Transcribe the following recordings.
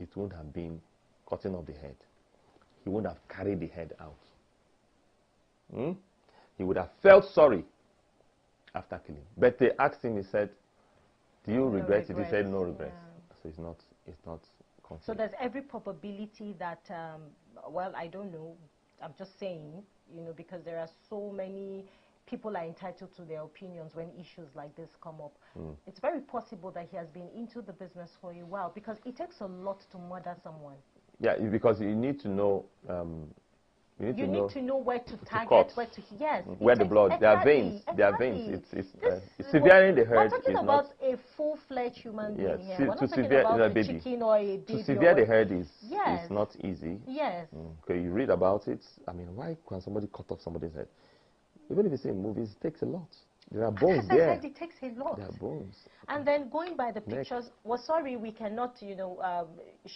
it wouldn't have been cutting off the head. He wouldn't have carried the head out. He would have felt sorry after killing. But they asked him, he said, do you regret it? He said, no regrets. Yeah. So it's not conflict. So there's every probability that, well, I don't know, I'm just saying, you know, because there are so many people are entitled to their opinions when issues like this come up. It's very possible that he has been into the business for a while, because it takes a lot to murder someone. Yeah, because you need to know. You need to know where to target, where to where the blood. Exactly, there are veins. There are veins. It's severely the hurt. We're talking about a full-fledged human being here. We're not talking about a chicken or a baby. To severe the hurt is not easy. Yes. Okay, you read about it. I mean, why can somebody cut off somebody's head? Even if you see in movies, it takes a lot. There are bones there. As I said, it takes a lot. There are bones. And then going by the pictures, well, sorry, we cannot, you know,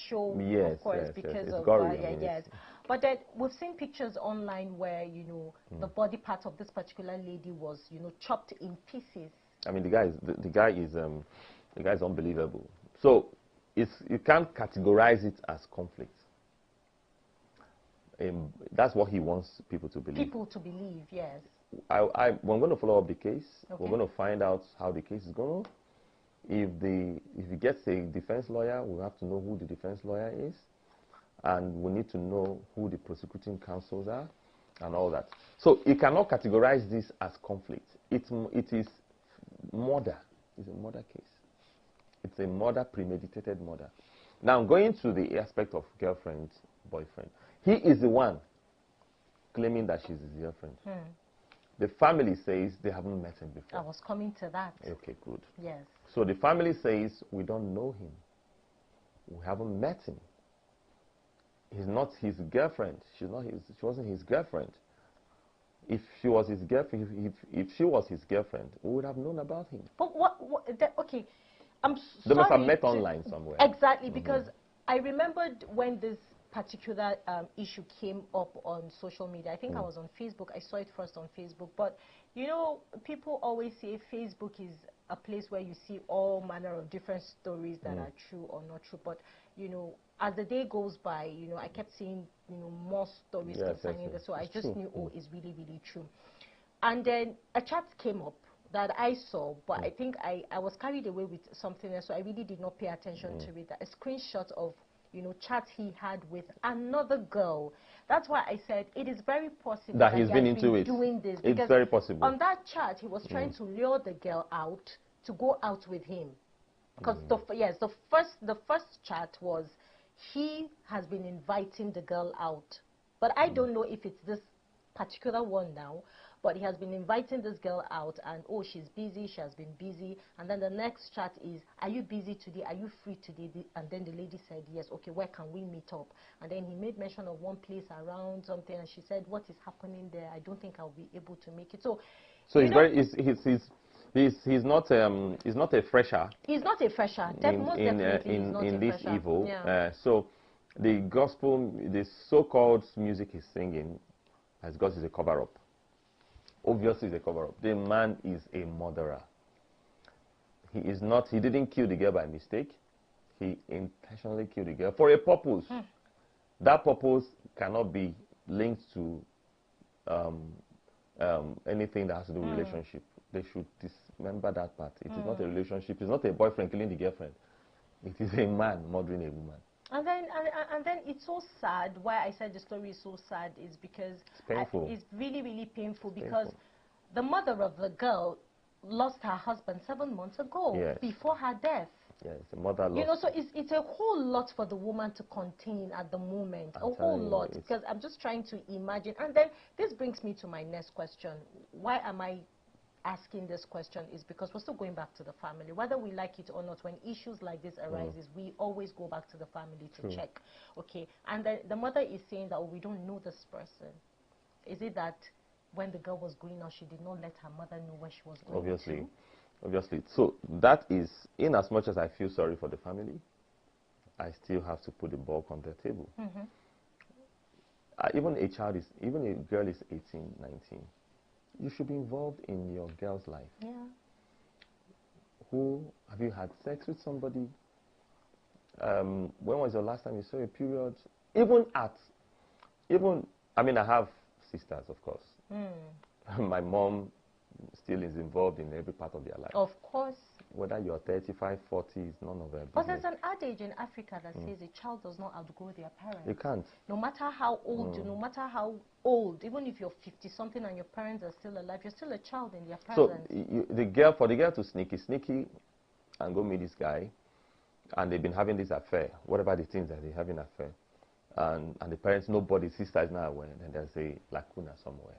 show, of course, because of gory, yes. But then we've seen pictures online where, you know, the body part of this particular lady was, you know, chopped in pieces. I mean, the guy is unbelievable. So you can't categorize it as conflict. That's what he wants people to believe. People to believe, yes. We're going to follow up the case. Okay. We're going to find out how the case is going. If he gets a defense lawyer, we'll have to know who the defense lawyer is, and we need to know who the prosecuting counsels are, and all that. So you cannot categorize this as conflict. It is murder. It's a murder case. It's a murder, premeditated murder. Now, going to the aspect of girlfriend, boyfriend, he is the one claiming that she's his girlfriend. The family says they haven't met him before. I was coming to that. Okay, good. Yes. So the family says, we don't know him. We haven't met him. He's not his girlfriend. She wasn't his girlfriend. If she was his girlfriend, if she was his girlfriend, we would have known about him. But okay, I'm sorry. They must have met online somewhere. Exactly, because I remembered when this particular issue came up on social media. I think I was on Facebook. I saw it first on Facebook. But, you know, people always say Facebook is a place where you see all manner of different stories that are true or not true. But, you know, as the day goes by, you know, I kept seeing, you know, more stories concerning this. So I just knew, oh, it's really, really true. And then a chat came up that I saw, but I think I was carried away with something else. So I really did not pay attention to it. A screenshot of, you know, chat he had with another girl. That's why I said it is very possible that he's been into it. Doing this. It's very possible. On that chat, he was trying to lure the girl out to go out with him. Because the first chat was he has been inviting the girl out, but I don't know if it's this particular one now. But he has been inviting this girl out, and oh, she's busy, she has been busy. And then the next chat is, are you busy today? Are you free today? And then the lady said, yes, okay, where can we meet up? And then he made mention of one place around something, and she said, what is happening there? I don't think I'll be able to make it. So he's not a fresher. He's not a fresher. In this evil. Yeah. So the gospel, the so-called music he's singing, has got is a cover-up. Obviously, it's a cover-up. The man is a murderer. He didn't kill the girl by mistake. He intentionally killed the girl for a purpose. That purpose cannot be linked to anything that has to do with relationship. They should dismember that part. It is not a relationship. It's not a boyfriend killing the girlfriend. It is a man murdering a woman. And then it's so sad. Why I said the story is so sad is because it's painful. It's really, really painful because the mother of the girl lost her husband 7 months ago before her death. Yes, the mother lost. You know, so it's a whole lot for the woman to contain at the moment. A whole lot. Because I'm just trying to imagine. And then this brings me to my next question. Why am I asking this question is because we're still going back to the family. Whether we like it or not, when issues like this arises, we always go back to the family to check. Okay, and then the mother is saying that, oh, we don't know this person. Is it that when the girl was going out, she did not let her mother know where she was going to? Obviously. So that is, in as much as I feel sorry for the family, I still have to put the bulk on the table. Even a girl is 18, 19. You should be involved in your girl's life. Yeah. Have you had sex with somebody? when was the last time you saw a period? I mean, I have sisters, of course. My mom still is involved in every part of their life. Of course. Whether you're 35, 40, is none of their business. But there's an adage in Africa that says a child does not outgrow their parents. You can't. No matter how old, no matter how old, even if you're 50-something and your parents are still alive, you're still a child in their presence. So for the girl to sneaky and go meet this guy, and they've been having this affair, whatever the things that they're having affair, and the parents, nobody, sister is not aware, then there's a lacuna somewhere.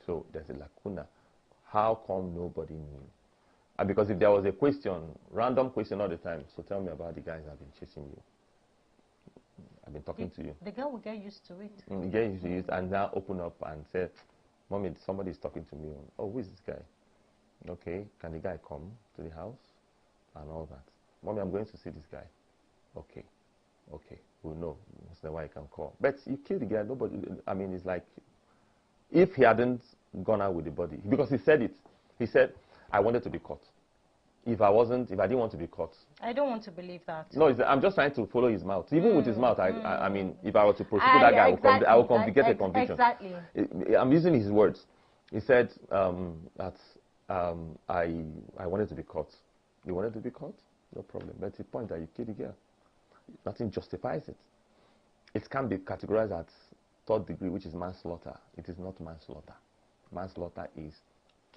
So there's a lacuna. How come nobody knew? And because if there was a question, random question all the time, so tell me about the guys that have been chasing you. I've been talking to you. The girl will get used to it. Get used to it and now open up and say, Mommy, somebody is talking to me. Oh, who is this guy? Okay, can the guy come to the house? And all that. Mommy, I'm going to see this guy. Okay, we'll know. That's why I can call. But you kill the guy, nobody, I mean, it's like, if he hadn't gone out with the body, because he said it. He said, I wanted to be caught. If I didn't want to be caught. I don't want to believe that. No, I'm just trying to follow his mouth. Even with his mouth, I mean, if I were to prosecute that guy, I will get a conviction. Exactly. I'm using his words. He said that I wanted to be caught. You wanted to be caught? No problem. But the point that you killed the girl. Nothing justifies it. It can be categorized as third degree, which is manslaughter. It is not manslaughter. Manslaughter is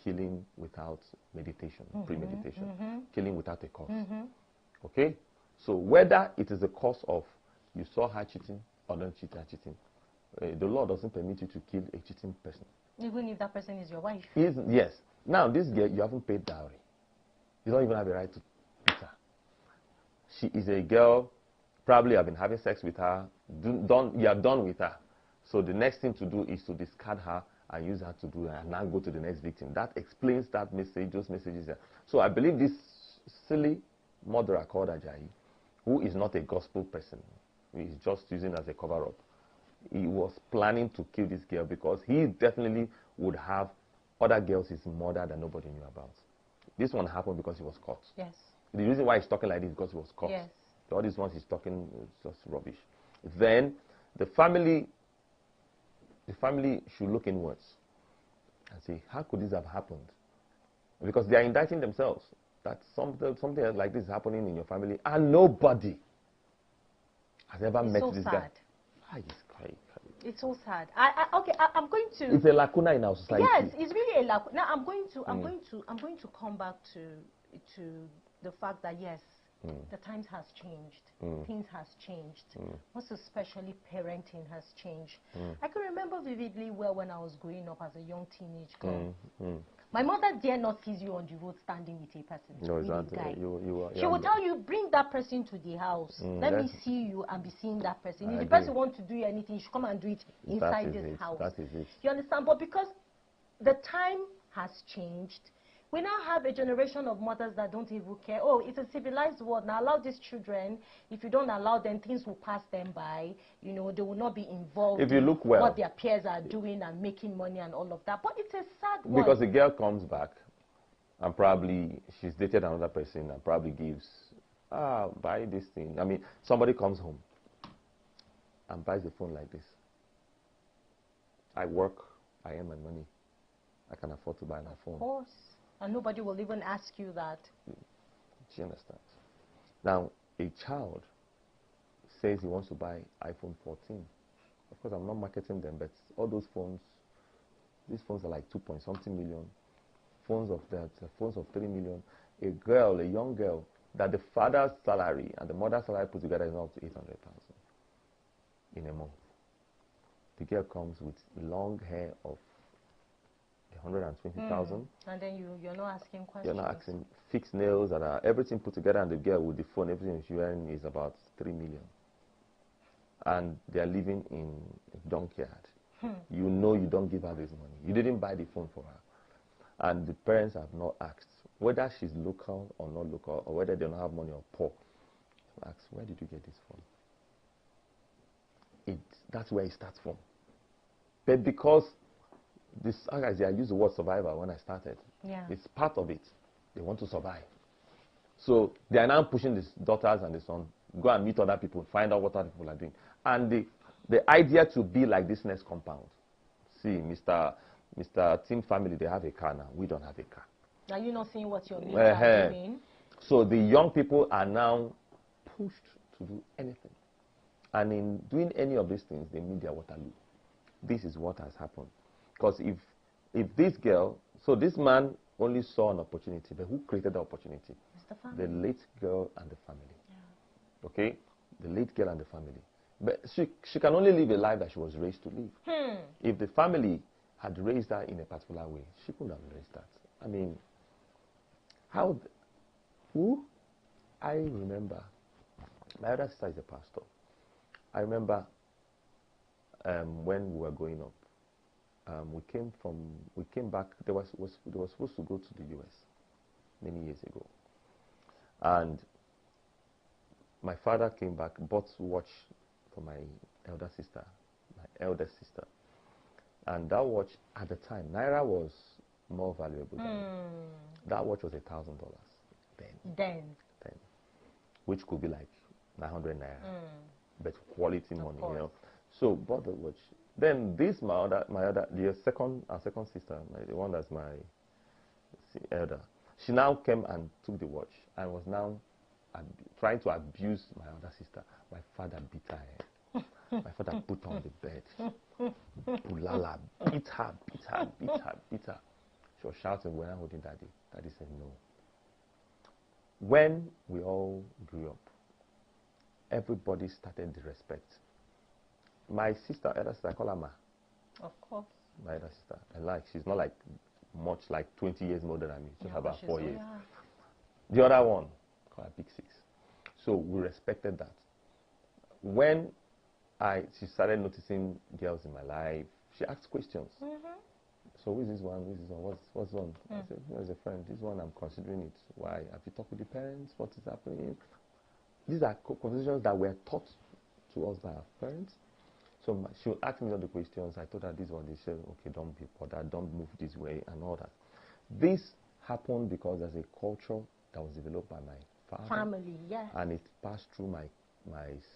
killing without meditation, premeditation, killing without a cause. Okay? So whether it is the cause of you saw her cheating or don't cheat her cheating, the law doesn't permit you to kill a cheating person. Even if that person is your wife? Yes. Now, this girl, you haven't paid dowry. You don't even have a right to beat her. She is a girl, probably have been having sex with her, you are done with her. So the next thing to do is to discard her and use her to do and now go to the next victim. That explains that message, those messages there. So I believe this silly murderer called Ajayi, who is not a gospel person, he is just using as a cover-up. He was planning to kill this girl because he definitely would have other girls his mother that nobody knew about. This one happened because he was caught. Yes. The reason why he's talking like this is because he was caught. Yes. All these ones he's talking is just rubbish. Then the family should look inwards and say, how could this have happened? Because they are indicting themselves that something like this is happening in your family and nobody has ever met this guy. It's crazy. It's so sad. I'm going to. It's a lacuna in our society. Yes, it's really a lacuna. Now I'm going to come back to the fact that yes, the times has changed. Things has changed. Most especially parenting has changed. I can remember vividly well when I was growing up as a young teenage girl. My mother dare not sees you on the road standing with a person. No, exactly. She will tell you, bring that person to the house. Let me see you and be seeing that person. If the person wants to do anything, you should come and do it inside this house. That is it. You understand? But because the time has changed, we now have a generation of mothers that don't even care. Oh, it's a civilized world. Now allow these children. If you don't allow them, things will pass them by. You know, they will not be involved if you look well, what their peers are doing and making money and all of that. But it's a sad one. Because the girl comes back and probably she's dated another person and probably gives, buy this thing. I mean, somebody comes home and buys a phone like this. I work, I earn my money. I can afford to buy my phone. Of course. And nobody will even ask you that. Do you understand? Now, a child says he wants to buy iPhone 14. Of course, I'm not marketing them, but all those phones, these phones are like 2-point-something million. Phones of 3 million. A young girl, that the father's salary and the mother's salary put together is not up to 800,000 in a month. The girl comes with long hair of 120,000. And then you're not asking questions. You're not asking. Fixed nails and everything put together, and the girl with the phone, everything she's wearing is about 3 million. And they're living in a junkyard. You know you don't give her this money. You didn't buy the phone for her. And the parents have not asked whether she's local or not local, or whether they don't have money or poor. Ask, where did you get this from? That's where it starts from. But because I used the word survivor when I started. Yeah. It's part of it. They want to survive. So they are now pushing the daughters and the son go and meet other people, find out what other people are doing. And the idea to be like this next compound. See, Mr. Tim family, they have a car now. We don't have a car. Are you not seeing what your neighbors are doing? So the young people are now pushed to do anything. And in doing any of these things, they meet their Waterloo. This is what has happened. Because if this girl, so this man only saw an opportunity, but who created the opportunity? The late girl and the family. Yeah. Okay? The late girl and the family. But she can only live a life that she was raised to live. If the family had raised her in a particular way, she couldn't have raised that. I mean, I remember, my other sister is a pastor. I remember when we were growing up, we came back, they were supposed to go to the US many years ago. And my father came back, bought watch for my elder sister, my eldest sister. And that watch, at the time, Naira was more valuable than that watch was $1,000 then. Which could be like 900 Naira. But quality money, you know. So bought the watch. Then this our second sister, the one that's my elder, she now came and took the watch and was now trying to abuse my other sister. My father beat her head. My father put her on the bed. Ulala, beat her. She was shouting, "We're not holding Daddy." Daddy said no. When we all grew up, everybody started the respect. My sister, elder sister, I call her Ma. Of course. My elder sister. And she's not like much like 20 years more than me. She's about 4 years. Yeah. The other one, call her Big Six. So we respected that. When she started noticing girls in my life, she asked questions. So who is this one? Who is this one? What's on? I said, as a friend, this one I'm considering it. Why? Have you talked with the parents? What is happening? These are conversations that were taught to us by our parents. So she would ask me all the questions. I told her this one. They said, okay, don't be bothered, don't move this way, and all that. This happened because there's a culture that was developed by my father. Family, yeah. And it passed through my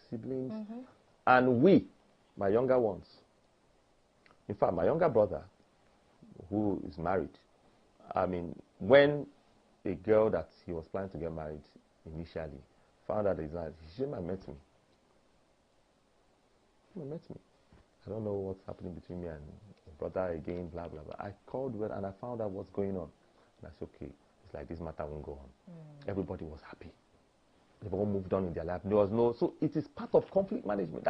siblings. And we, my younger ones. In fact, my younger brother, who is married, I mean, when a girl that he was planning to get married initially found out his life, she met me. I don't know what's happening between me and my brother again, blah, blah, blah. I called her and I found out what's going on. And I said, okay, it's like this matter won't go on. Everybody was happy. They've all moved on in their life. There was no, so it is part of conflict management.